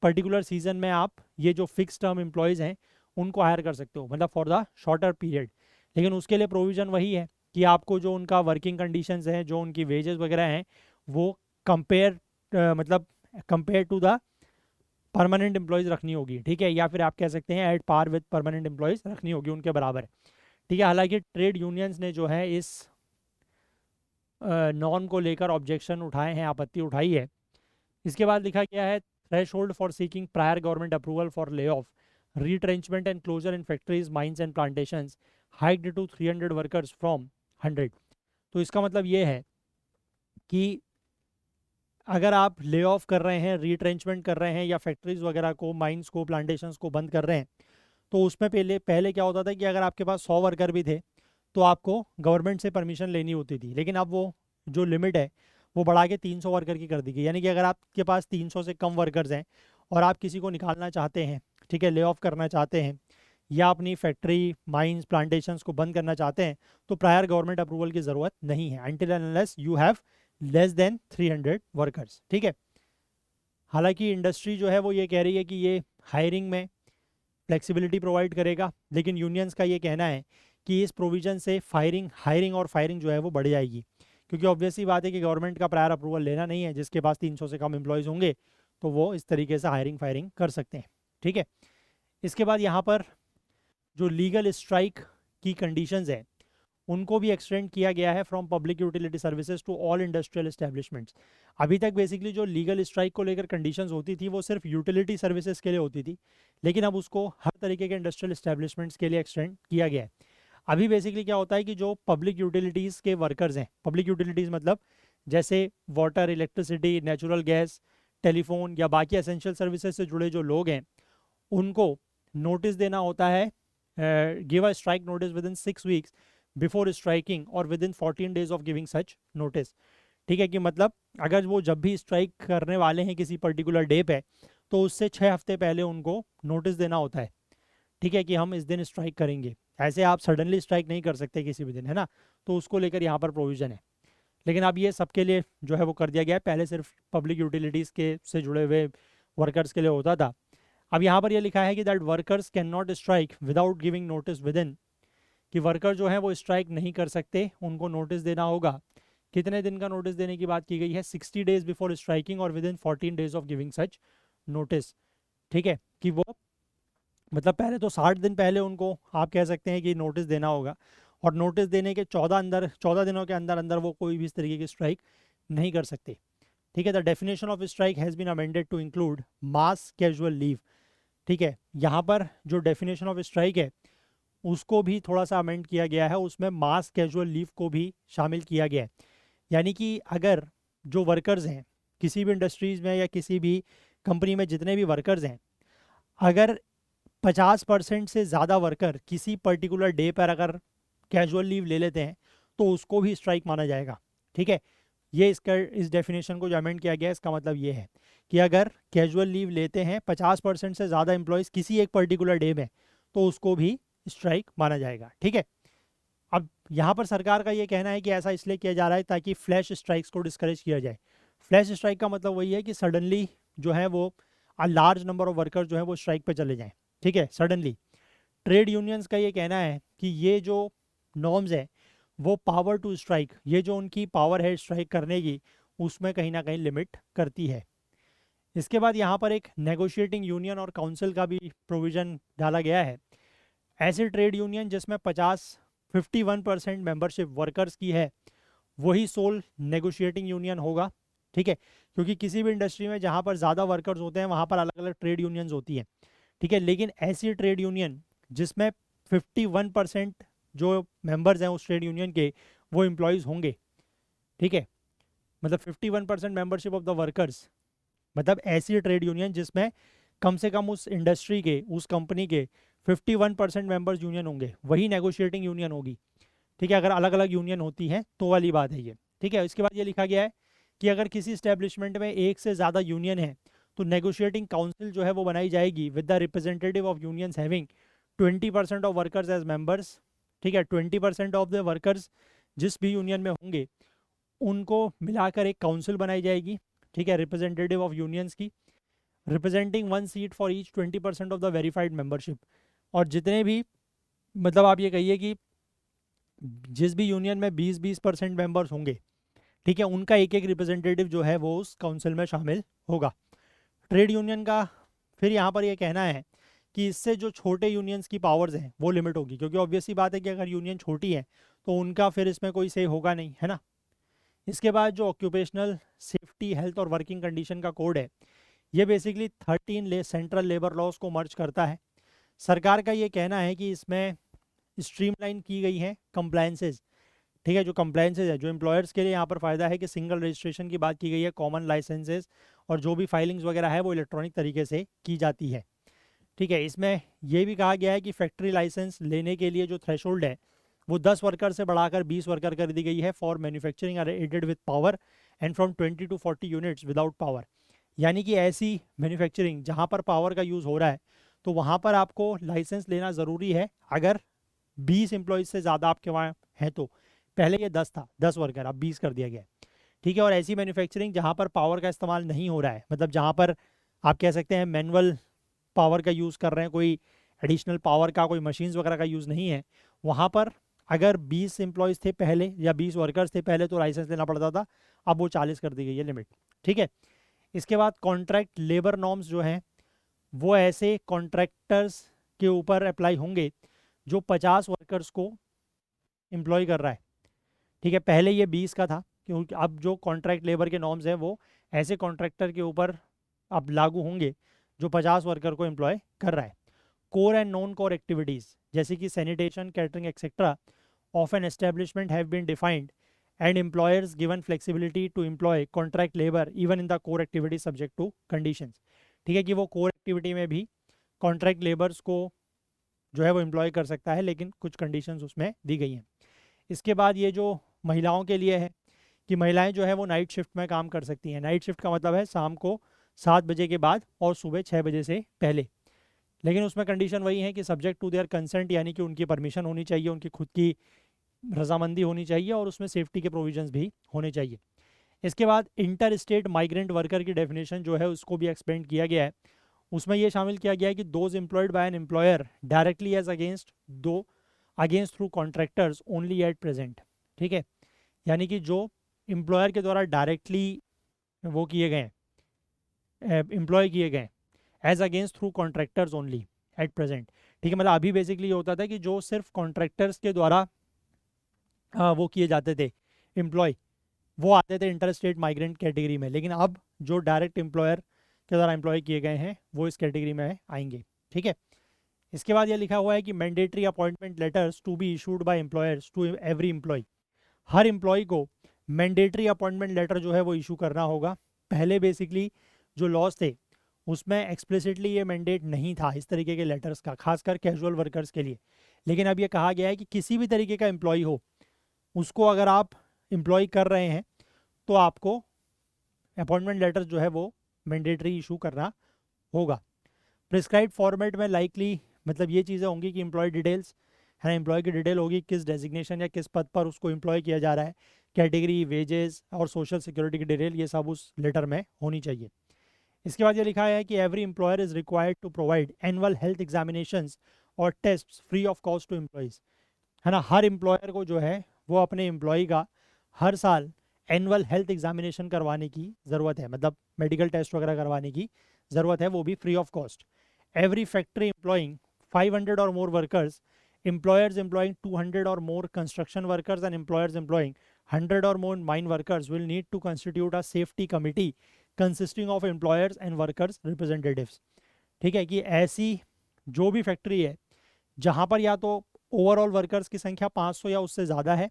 पर्टिकुलर सीजन में आप ये जो फिक्स टर्म एम्प्लॉयज़ हैं उनको हायर कर सकते हो, मतलब फॉर द शॉर्टर पीरियड। लेकिन उसके लिए प्रोविज़न वही है कि आपको जो उनका वर्किंग कंडीशंस हैं, जो उनकी वेजेस वगैरह हैं, वो कंपेयर मतलब compare to the permanent employees रखनी होगी, ठीक है, या फिर आप कह सकते हैं at par with permanent employees रखनी होगी, उनके बराबर, ठीक है। हालांकि ट्रेड यूनियंस ने जो है इस नॉर्म को लेकर ऑब्जेक्शन उठाए हैं, आपत्ति उठाई है। इसके बाद लिखा गया है threshold for seeking prior government approval for layoff, retrenchment and closure in factories, mines and plantations hiked to 300 workers from 100। तो इसका मतलब ये है कि अगर आप ले ऑफ कर रहे हैं, रीट्रेंचमेंट कर रहे हैं, या फैक्ट्रीज वगैरह को, माइंस को, प्लांटेशंस को बंद कर रहे हैं, तो उसमें पहले पहले क्या होता था कि अगर आपके पास 100 वर्कर भी थे तो आपको गवर्नमेंट से परमिशन लेनी होती थी। लेकिन अब वो जो लिमिट है वो बढ़ा के 300 वर्कर की कर दी गई। यानी कि अगर आपके पास 300 से कम वर्कर्स हैं और आप किसी को निकालना चाहते हैं, ठीक है, ले ऑफ करना चाहते हैं, या अपनी फैक्ट्री, माइंस, प्लांटेशंस को बंद करना चाहते हैं, तो प्रायर गवर्नमेंट अप्रूवल की ज़रूरत नहीं है until and unless you have less than 300 workers, ठीक है। हालांकि इंडस्ट्री जो है वो ये कह रही है कि ये हायरिंग में फ्लेक्सिबिलिटी प्रोवाइड करेगा, लेकिन यूनियंस का ये कहना है कि इस प्रोविज़न से हायरिंग और फायरिंग जो है वो बढ़ जाएगी, क्योंकि ऑब्वियसली बात है कि गवर्नमेंट का प्रायर अप्रूवल लेना नहीं है। जिसके पास 300 से कम एम्प्लॉयज़ होंगे तो वो इस तरीके से हायरिंग फायरिंग कर सकते हैं, ठीक है। इसके बाद यहाँ पर जो लीगल स्ट्राइक की कंडीशंस है उनको भी एक्सटेंड किया गया है from public utility services to all industrial establishments. अभी तक बेसिकली जो लीगल स्ट्राइक को लेकर कंडीशंस होती थी वो सिर्फ यूटिलिटी सर्विसेज के लिए होती थी, लेकिन अब उसको हर तरीके के इंडस्ट्रियल एस्टेब्लिशमेंट्स के लिए एक्सटेंड किया गया है। अभी बेसिकली क्या होता है कि जो पब्लिक यूटिलिटीज़ के वर्कर्स हैं, पब्लिक यूटिलिटीज़ मतलब जैसे water, electricity, natural gas, telephone या बाकी एसेंशियल सर्विसेज से जुड़े जो लोग हैं, उनको नोटिस देना होता है, give a strike notice within 6 weeks before striking और within 14 days of giving such notice, ठीक है। कि मतलब अगर वो जब भी स्ट्राइक करने वाले हैं किसी पर्टिकुलर डे पे, तो उससे 6 हफ्ते पहले उनको नोटिस देना होता है, ठीक है, कि हम इस दिन स्ट्राइक करेंगे। ऐसे आप सडनली स्ट्राइक नहीं कर सकते किसी भी दिन, है ना, तो उसको लेकर यहाँ पर प्रोविज़न है। लेकिन अब ये सबके लिए जो है वो कर दिया गया है, पहले सिर्फ पब्लिक यूटिलिटीज़ के से जुड़े हुए वर्कर्स के लिए होता था। अब यहाँ पर ये लिखा है कि that workers can not strike without giving notice with in, कि वर्कर जो है वो स्ट्राइक नहीं कर सकते, उनको नोटिस देना होगा। कितने दिन का नोटिस देने की बात की गई है? 60 डेज बिफोर स्ट्राइकिंग और within 14 days of giving such notice, ठीक है। कि वो मतलब पहले तो 60 दिन पहले उनको आप कह सकते हैं कि नोटिस देना होगा, और नोटिस देने के 14 दिनों के अंदर अंदर वो कोई भी इस तरीके की स्ट्राइक नहीं कर सकते, ठीक है। The definition of strike has been amended to include mass casual leave, ठीक है। यहाँ पर जो डेफिनेशन ऑफ स्ट्राइक है उसको भी थोड़ा सा अमेंड किया गया है, उसमें मास कैजुअल लीव को भी शामिल किया गया है। यानी कि अगर जो वर्कर्स हैं किसी भी इंडस्ट्रीज़ में या किसी भी कंपनी में, जितने भी वर्कर्स हैं, अगर 50% से ज़्यादा वर्कर किसी पर्टिकुलर डे पर अगर कैजुअल लीव ले लेते हैं तो उसको भी स्ट्राइक माना जाएगा, ठीक है। ये इसका इस डेफिनेशन को जो अमेंड किया गया है इसका मतलब ये है कि अगर कैजुअल लीव लेते हैं 50% से ज़्यादा एम्प्लॉयज़ किसी एक पर्टिकुलर डे में, तो उसको भी स्ट्राइक माना जाएगा, ठीक है। अब यहाँ पर सरकार का ये कहना है कि ऐसा इसलिए किया जा रहा है ताकि फ्लैश स्ट्राइक्स को डिस्करेज किया जाए। फ्लैश स्ट्राइक का मतलब वही है कि सडनली जो है वो लार्ज नंबर ऑफ वर्कर्स जो है वो स्ट्राइक पे चले जाएं, ठीक है, सडनली। ट्रेड यूनियंस का ये कहना है कि ये जो नॉर्म्स है वो पावर टू स्ट्राइक, ये जो उनकी पावर है स्ट्राइक करने की, उसमें कहीं ना कहीं लिमिट करती है। इसके बाद यहाँ पर एक नेगोशिएटिंग यूनियन और काउंसिल का भी प्रोविज़न डाला गया है। ऐसे ट्रेड यूनियन जिसमें 51% मेंबरशिप वर्कर्स की है वही सोल नेगोशिएटिंग यूनियन होगा, ठीक है। क्योंकि किसी भी इंडस्ट्री में जहाँ पर ज़्यादा वर्कर्स होते हैं वहाँ पर अलग अलग ट्रेड यूनियंस होती हैं, ठीक है। लेकिन ऐसी ट्रेड यूनियन जिसमें 51% जो मेंबर्स हैं उस ट्रेड यूनियन के वो एम्प्लॉयज़ होंगे, ठीक है, मतलब 51% मेंबरशिप ऑफ द वर्कर्स, मतलब ऐसी ट्रेड यूनियन जिसमें कम से कम उस इंडस्ट्री के, उस कंपनी के 51% मेंबर्स यूनियन होंगे, वही नेगोशिएटिंग यूनियन होगी, ठीक है। अगर अलग अलग यूनियन होती है तो वाली बात है ये, ठीक है। इसके बाद ये लिखा गया है कि अगर किसी इस्टेब्लिशमेंट में एक से ज़्यादा यूनियन है तो नेगोशिएटिंग काउंसिल जो है वो बनाई जाएगी with the representative of unions having 20% of workers as members, ठीक है। 20% ऑफ द वर्कर्स जिस भी यूनियन में होंगे उनको मिलाकर एक काउंसिल बनाई जाएगी, ठीक है, रिप्रेजेंटेटिव ऑफ यूनियंस की, representing 1 seat for each 20% of the verified membership. और जितने भी, मतलब आप ये कहिए कि जिस भी यूनियन में 20-20% मेंबर्स होंगे, ठीक है, उनका एक एक रिप्रेजेंटेटिव जो है वो उस काउंसिल में शामिल होगा। ट्रेड यूनियन का फिर यहाँ पर ये कहना है कि इससे जो छोटे यूनियंस की पावर्स हैं वो लिमिट होगी, क्योंकि ऑब्वियस सी बात है कि अगर यूनियन छोटी है तो उनका फिर इसमें कोई से होगा नहीं, है ना। इसके बाद जो ऑक्यूपेशनल सेफ्टी, हेल्थ और वर्किंग कंडीशन का कोड है, ये बेसिकली 13 सेंट्रल लेबर लॉज को मर्ज करता है। सरकार का ये कहना है कि इसमें स्ट्रीमलाइन की गई हैं कंप्लायंसेज, ठीक है, जो कंप्लायंसेज है, जो एम्प्लॉयर्स के लिए यहाँ पर फ़ायदा है कि सिंगल रजिस्ट्रेशन की बात की गई है, कॉमन लाइसेंसेज और जो भी फाइलिंग्स वगैरह है वो इलेक्ट्रॉनिक तरीके से की जाती है, ठीक है। इसमें ये भी कहा गया है कि फैक्ट्री लाइसेंस लेने के लिए जो थ्रेशोल्ड है वो 10 वर्कर से बढ़ाकर 20 वर्कर कर दी गई है for manufacturing are added with power and from 20 to 40 units without power. यानी कि ऐसी मैन्युफैक्चरिंग जहाँ पर पावर का यूज़ हो रहा है तो वहाँ पर आपको लाइसेंस लेना ज़रूरी है, अगर 20 एम्प्लॉयज़ से ज़्यादा आपके वहाँ है तो। पहले ये 10 था, 10 वर्कर, अब 20 कर दिया गया है, ठीक है। और ऐसी मैन्युफैक्चरिंग जहाँ पर पावर का इस्तेमाल नहीं हो रहा है, मतलब जहाँ पर आप कह सकते हैं मैनुअल पावर का यूज़ कर रहे हैं, कोई एडिशनल पावर का, कोई मशीन्स वगैरह का यूज़ नहीं है, वहाँ पर अगर 20 एम्प्लॉयज़ थे पहले या 20 वर्कर्स थे पहले तो लाइसेंस लेना पड़ता था, अब वो 40 कर दी गई है लिमिट, ठीक है। इसके बाद कॉन्ट्रैक्ट लेबर नॉर्म्स जो हैं वो ऐसे कॉन्ट्रैक्टर्स के ऊपर अप्लाई होंगे जो 50 वर्कर्स को एम्प्लॉय कर रहा है, ठीक है। पहले ये 20 का था, क्योंकि अब जो कॉन्ट्रैक्ट लेबर के नॉर्म्स हैं वो ऐसे कॉन्ट्रैक्टर के ऊपर अब लागू होंगे जो 50 वर्कर को एम्प्लॉय कर रहा है। Core and non core activities जैसे कि sanitation, catering etcetera of an establishment have been defined and employers given flexibility to employ contract labour even in the core activity subject to conditions, ठीक है, कि वो core activity में भी contract labours को जो है वो एम्प्लॉय कर सकता है, लेकिन कुछ कंडीशंस उसमें दी गई हैं। इसके बाद ये जो महिलाओं के लिए है कि महिलाएं जो है वो नाइट शिफ्ट में काम कर सकती हैं। नाइट शिफ्ट का मतलब है शाम को 7 बजे के बाद और सुबह 6 बजे से पहले, लेकिन उसमें कंडीशन वही है कि सब्जेक्ट टू देयर कंसेंट, यानी कि उनकी परमिशन होनी चाहिए, उनकी खुद की रजामंदी होनी चाहिए और उसमें सेफ्टी के प्रोविजंस भी होने चाहिए। इसके बाद इंटर स्टेट माइग्रेंट वर्कर की डेफिनेशन जो है उसको भी एक्सपेंड किया गया है। उसमें ये शामिल किया गया है कि those employed by an employer directly as against through contractors only at present, ठीक है, यानी कि जो एम्प्लॉयर के द्वारा डायरेक्टली वो किए गए एम्प्लॉय किए गए as against through contractors only at present, ठीक है। मतलब अभी बेसिकली ये होता था कि जो सिर्फ कॉन्ट्रैक्टर्स के द्वारा वो किए जाते थे एम्प्लॉय, वो आते थे इंटर स्टेट माइग्रेंट कैटेगरी में, लेकिन अब जो डायरेक्ट एम्प्लॉयर के द्वारा एम्प्लॉय किए गए हैं वो इस कैटेगरी में आएंगे, ठीक है। इसके बाद ये लिखा हुआ है कि mandatory appointment letters to be issued by employers to every employee. हर एम्प्लॉय को मैंडेटरी अपॉइंटमेंट लेटर जो है वो इशू करना होगा। पहले बेसिकली जो लॉज थे उसमें एक्सप्लिसिटली ये मैंडेट नहीं था इस तरीके के लेटर्स का, खासकर कैजुअल वर्कर्स के लिए, लेकिन अब ये कहा गया है कि किसी भी तरीके का एम्प्लॉय हो, उसको अगर आप एम्प्लॉय कर रहे हैं तो आपको अपॉइंटमेंट लेटर जो है वो मैंडेटरी इशू करना होगा। प्रिस्क्राइब फॉर्मेट में लाइकली मतलब ये चीज़ें होंगी कि एम्प्लॉय डिटेल्स है ना, एम्प्लॉय की डिटेल होगी, किस डेजिग्नेशन या किस पद पर उसको एम्प्लॉय किया जा रहा है, कैटेगरी, वेजेस और सोशल सिक्योरिटी की डिटेल, ये सब उस लेटर में होनी चाहिए। इसके बाद ये लिखा है कि every employer is required to provide annual health examinations और test free of cost to employees, है ना। हर एम्प्लॉयर को जो है वो अपने एम्प्लॉय का हर साल एनुअल हेल्थ एग्जामिनेशन करवाने की ज़रूरत है, मतलब मेडिकल टेस्ट वगैरह करवाने की ज़रूरत है, वो भी free of cost. Every factory employing 500 or more workers, employers employing 200 or more construction workers and employers employing 100 or more mine workers will need to constitute a safety committee consisting of employers and workers representatives, ठीक है, कि ऐसी जो भी factory है जहाँ पर या तो ओवरऑल वर्कर्स की संख्या 500 या उससे ज़्यादा है,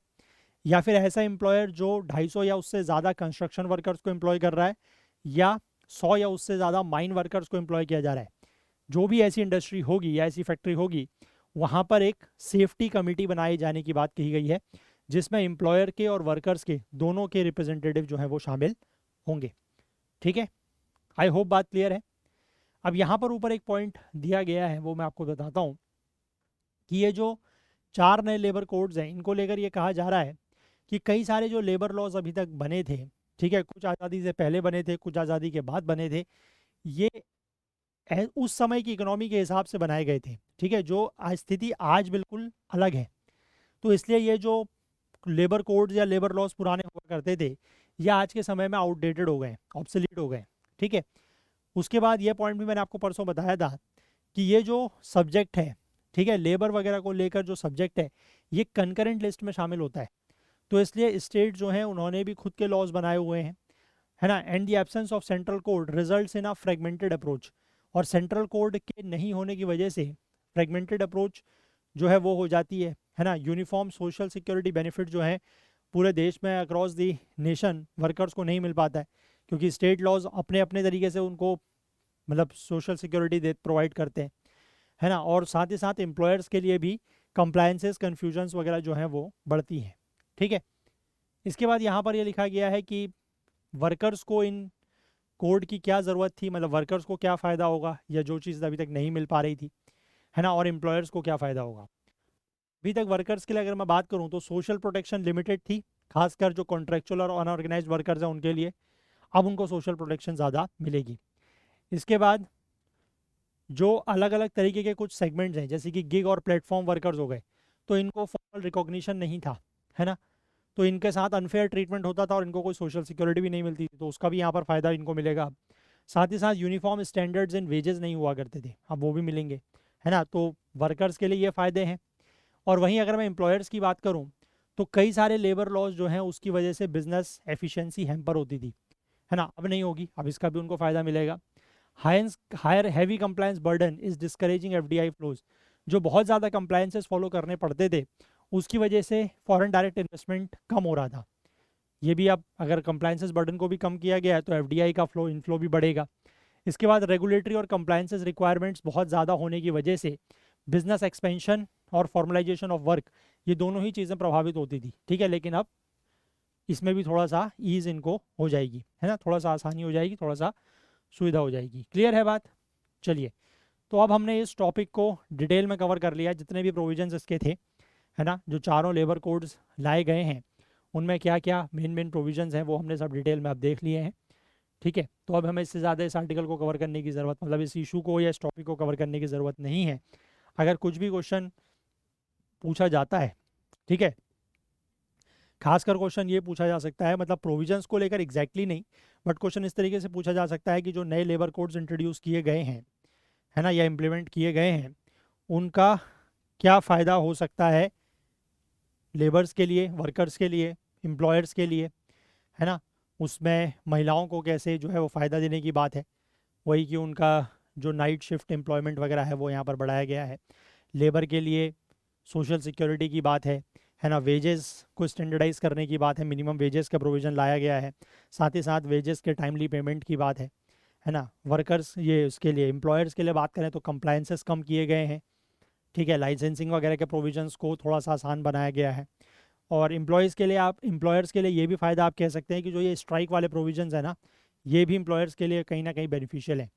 या फिर ऐसा एम्प्लॉयर जो 250 या उससे ज़्यादा कंस्ट्रक्शन वर्कर्स को एम्प्लॉय कर रहा है, या 100 या उससे ज़्यादा माइन वर्कर्स को एम्प्लॉय किया जा रहा है, जो भी ऐसी इंडस्ट्री होगी या ऐसी फैक्ट्री होगी वहाँ पर एक सेफ्टी कमेटी बनाए जाने की बात कही गई है, जिसमें एम्प्लॉयर के और वर्कर्स के दोनों के रिप्रेजेंटेटिव जो हैं वो शामिल होंगे, ठीक है। आई होप बात क्लियर है। अब यहाँ पर ऊपर एक पॉइंट दिया गया है वो मैं आपको बताता हूँ कि ये जो 4 नए लेबर कोड्स हैं इनको लेकर ये कहा जा रहा है कि कई सारे जो लेबर लॉज अभी तक बने थे, ठीक है, कुछ आज़ादी से पहले बने थे, कुछ आज़ादी के बाद बने थे, ये उस समय की इकोनॉमी के हिसाब से बनाए गए थे, ठीक है, जो आज स्थिति आज बिल्कुल अलग है। तो इसलिए ये जो लेबर कोड्स या लेबर लॉज पुराने हुआ करते थे, ये आज के समय में आउटडेटेड हो गए, ऑब्सोलीट हो गए, ठीक है। उसके बाद ये पॉइंट भी मैंने आपको परसों बताया था कि ये जो सब्जेक्ट है, ठीक है, लेबर वगैरह को लेकर जो सब्जेक्ट है, ये कंकरेंट लिस्ट में शामिल होता है। तो इसलिए स्टेट जो हैं उन्होंने भी खुद के लॉज बनाए हुए हैं, है ना। And the absence of central code results in a fragmented approach, और सेंट्रल कोड के नहीं होने की वजह से फ्रेगमेंटेड अप्रोच जो है वो हो जाती है ना। यूनिफॉर्म सोशल सिक्योरिटी बेनिफिट जो है पूरे देश में अक्रॉस दी नेशन वर्कर्स को नहीं मिल पाता है, क्योंकि स्टेट लॉज अपने अपने तरीके से उनको मतलब सोशल सिक्योरिटी दे प्रोवाइड करते हैं, है ना। और साथ ही साथ एम्प्लॉयर्स के लिए भी कंप्लायंसेस कन्फ्यूजन्स वगैरह जो हैं वो बढ़ती हैं, ठीक है। इसके बाद यहाँ पर ये लिखा गया है कि वर्कर्स को इन कोड की क्या ज़रूरत थी, मतलब वर्कर्स को क्या फ़ायदा होगा, या जो चीज़ अभी तक नहीं मिल पा रही थी, है ना, और एम्प्लॉयर्स को क्या फ़ायदा होगा। अभी तक वर्कर्स के लिए अगर मैं बात करूँ तो सोशल प्रोटेक्शन लिमिटेड थी, खासकर जो कॉन्ट्रेक्चुअल और अनऑर्गेनाइज्ड वर्कर्स हैं उनके लिए अब उनको सोशल प्रोटेक्शन ज़्यादा मिलेगी। इसके बाद जो अलग अलग तरीके के कुछ सेगमेंट्स हैं, जैसे कि गिग और प्लेटफॉर्म वर्कर्स हो गए, तो इनको फॉर्मल रिकॉग्निशन नहीं था, है ना। तो इनके साथ अनफेयर ट्रीटमेंट होता था और इनको कोई सोशल सिक्योरिटी भी नहीं मिलती थी, तो उसका भी यहाँ पर फ़ायदा इनको मिलेगा। साथ ही साथ यूनिफॉर्म स्टैंडर्ड्स इन वेजेस नहीं हुआ करते थे, अब वो भी मिलेंगे, है ना। तो वर्कर्स के लिए ये फ़ायदे हैं। और वहीं अगर मैं एम्प्लॉयर्स की बात करूँ तो कई सारे लेबर लॉज जो हैं उसकी वजह से बिजनेस एफिशिएंसी हैम्पर होती थी, है ना, अब नहीं होगी, अब इसका भी उनको फ़ायदा मिलेगा। Higher heavy compliance burden is discouraging FDI flows, जो बहुत ज़्यादा कंप्लायंसेस फॉलो करने पड़ते थे उसकी वजह से फॉरेन डायरेक्ट इन्वेस्टमेंट कम हो रहा था। ये भी अब अगर कंप्लायंसेस बर्डन को भी कम किया गया है तो एफडीआई का फ्लो इनफ्लो भी बढ़ेगा। इसके बाद रेगुलेटरी और कंप्लायंसेस रिक्वायरमेंट्स बहुत ज़्यादा होने की वजह से बिजनेस एक्सपेंशन और फॉर्मलाइजेशन ऑफ वर्क, ये दोनों ही चीज़ें प्रभावित होती थी, ठीक है। लेकिन अब इसमें भी थोड़ा सा ईज इनको हो जाएगी, है ना, थोड़ा सा आसानी हो जाएगी, थोड़ा सा सुविधा हो जाएगी। क्लियर है बात। चलिए, तो अब हमने इस टॉपिक को डिटेल में कवर कर लिया, जितने भी प्रोविजंस इसके थे, है ना, जो चारों लेबर कोड्स लाए गए हैं उनमें क्या क्या मेन मेन प्रोविजंस हैं वो हमने सब डिटेल में अब देख लिए हैं, ठीक है। तो अब हमें इससे ज़्यादा इस आर्टिकल को कवर करने की ज़रूरत, मतलब इस इशू को या इस टॉपिक को कवर करने की ज़रूरत नहीं है। अगर कुछ भी क्वेश्चन पूछा जाता है, ठीक है, खासकर क्वेश्चन ये पूछा जा सकता है, मतलब प्रोविजंस को लेकर एग्जैक्टली नहीं, बट क्वेश्चन इस तरीके से पूछा जा सकता है कि जो नए लेबर कोड्स इंट्रोड्यूस किए गए हैं, है ना, या इम्प्लीमेंट किए गए हैं, उनका क्या फ़ायदा हो सकता है लेबर्स के लिए, वर्कर्स के लिए, एम्प्लॉयर्स के लिए, है ना। उसमें महिलाओं को कैसे जो है वो फ़ायदा देने की बात है, वही कि उनका जो नाइट शिफ्ट एम्प्लॉयमेंट वगैरह है वो यहाँ पर बढ़ाया गया है। लेबर के लिए सोशल सिक्योरिटी की बात है ना। वेजेस को स्टैंडर्डाइज करने की बात है, मिनिमम वेजेस का प्रोविज़न लाया गया है। साथ ही साथ वेजेस के टाइमली पेमेंट की बात है ना। वर्कर्स ये उसके लिए एम्प्लॉयर्स के लिए बात करें तो कंप्लायंसेस कम किए गए हैं, ठीक है। लाइसेंसिंग वगैरह के प्रोविजंस को थोड़ा सा आसान बनाया गया है। और एम्प्लॉयज़ के लिए, आप एम्प्लॉयर्स के लिए ये भी फ़ायदा आप कह सकते हैं कि जो ये स्ट्राइक वाले प्रोविजंस है ना, ये भी एम्प्लॉयर्स के लिए कहीं ना कहीं बेनिफिशियल है,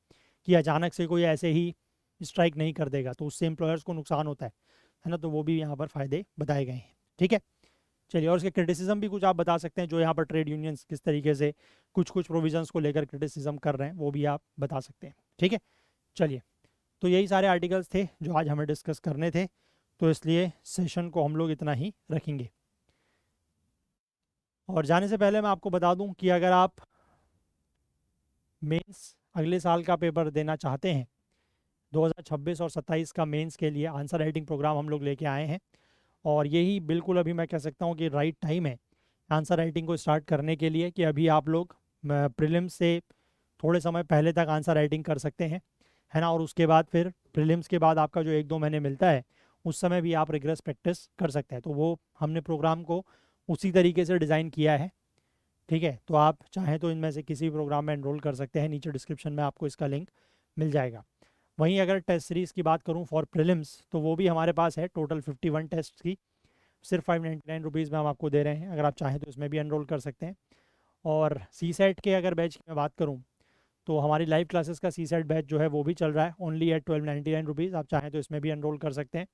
कि अचानक से कोई ऐसे ही स्ट्राइक नहीं कर देगा तो उससे एम्प्लॉयर्स को नुकसान होता है ना। तो वो भी यहाँ पर फ़ायदे बताए गए हैं, ठीक है। चलिए, और इसके क्रिटिसिज्म भी कुछ आप बता सकते हैं, जो यहाँ पर ट्रेड यूनियंस किस तरीके से कुछ कुछ प्रोविजंस को लेकर क्रिटिसिज्म कर रहे हैं वो भी आप बता सकते हैं, ठीक है। चलिए, तो यही सारे आर्टिकल्स थे जो आज हमें डिस्कस करने थे, तो इसलिए सेशन को हम लोग इतना ही रखेंगे। और जाने से पहले मैं आपको बता दूं कि अगर आप मेंस अगले साल का पेपर देना चाहते हैं, 2026 और 27 का मेंस के लिए आंसर राइटिंग प्रोग्राम हम लोग लेके आए हैं, और यही बिल्कुल अभी मैं कह सकता हूँ कि राइट टाइम है आंसर राइटिंग को स्टार्ट करने के लिए, कि अभी आप लोग प्रीलिम्स से थोड़े समय पहले तक आंसर राइटिंग कर सकते हैं, है ना। और उसके बाद फिर प्रीलिम्स के बाद आपका जो 1-2 महीने मिलता है उस समय भी आप रिग्रेस प्रैक्टिस कर सकते हैं। तो वो हमने प्रोग्राम को उसी तरीके से डिज़ाइन किया है, ठीक है। तो आप चाहें तो इनमें से किसी प्रोग्राम में एनरोल कर सकते हैं, नीचे डिस्क्रिप्शन में आपको इसका लिंक मिल जाएगा। वहीं अगर टेस्ट सीरीज़ की बात करूं फॉर प्रीलिम्स, तो वो भी हमारे पास है, टोटल 51 टेस्ट की, सिर्फ 599 रुपीज़ में हम आपको दे रहे हैं, अगर आप चाहें तो इसमें भी एनरोल कर सकते हैं। और सी सेट के अगर बैच की मैं बात करूँ तो हमारी लाइव क्लासेस का सी सेट बैच जो है वो भी चल रहा है, ओनली एट 1299 रुपीज़, आप चाहें तो इसमें भी एनरोल कर सकते हैं।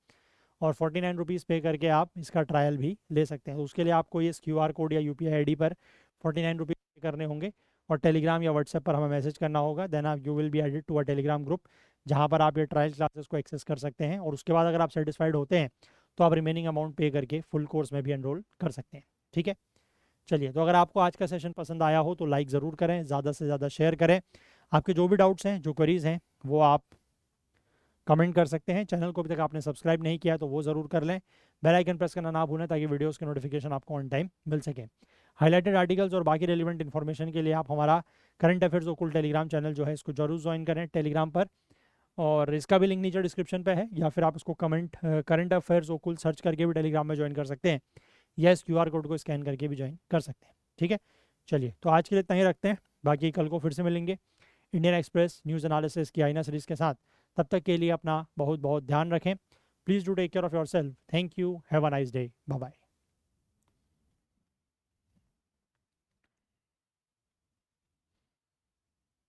और 49 रुपीज़ पे करके आप इसका ट्रायल भी ले सकते हैं। तो उसके लिए आपको ये QR कोड या UPI ID पर 49 रुपीज़ पे करने होंगे और टेलीग्राम या व्हाट्सएप पर हमें मैसेज करना होगा। देन आप you will be added to a Telegram group, जहाँ पर आप ये ट्रायल क्लासेस को एक्सेस कर सकते हैं। और उसके बाद अगर आप सेटिस्फाइड होते हैं तो आप रिमेनिंग अमाउंट पे करके फुल कोर्स में भी एनरोल कर सकते हैं। ठीक है, चलिए, तो अगर आपको आज का सेशन पसंद आया हो तो लाइक ज़रूर करें, ज़्यादा से ज़्यादा शेयर करें। आपके जो भी डाउट्स हैं, जो क्वेरीज़ हैं, वो आप कमेंट कर सकते हैं। चैनल को अभी तक आपने सब्सक्राइब नहीं किया तो वो ज़रूर कर लें। बेल आइकन प्रेस करना ना भूलें ताकि वीडियोस के नोटिफिकेशन आपको ऑन टाइम मिल सके। हाईलाइटेड आर्टिकल्स और बाकी रेलिवेंट इन्फॉर्मेशन के लिए आप हमारा करंट अफेयर्स ओकुल टेलीग्राम चैनल जो है इसको जरूर ज्वाइन करें टेलीग्राम पर, और इसका भी लिंक नीचे डिस्क्रिप्शन पे है, या फिर आप इसको करंट अफेयर्स ओकुल सर्च करके भी टेलीग्राम में ज्वाइन कर सकते हैं, या इस QR कोड को स्कैन करके भी ज्वाइन कर सकते हैं। ठीक है, चलिए, तो आज के लिए इतना ही रखते हैं, बाकी कल को फिर से मिलेंगे इंडियन एक्सप्रेस न्यूज़ एनालिसिस की आईना सीरीज़ के साथ। तब तक के लिए अपना बहुत बहुत ध्यान रखें। Please do take care of yourself. Thank you, have a nice day, bye bye.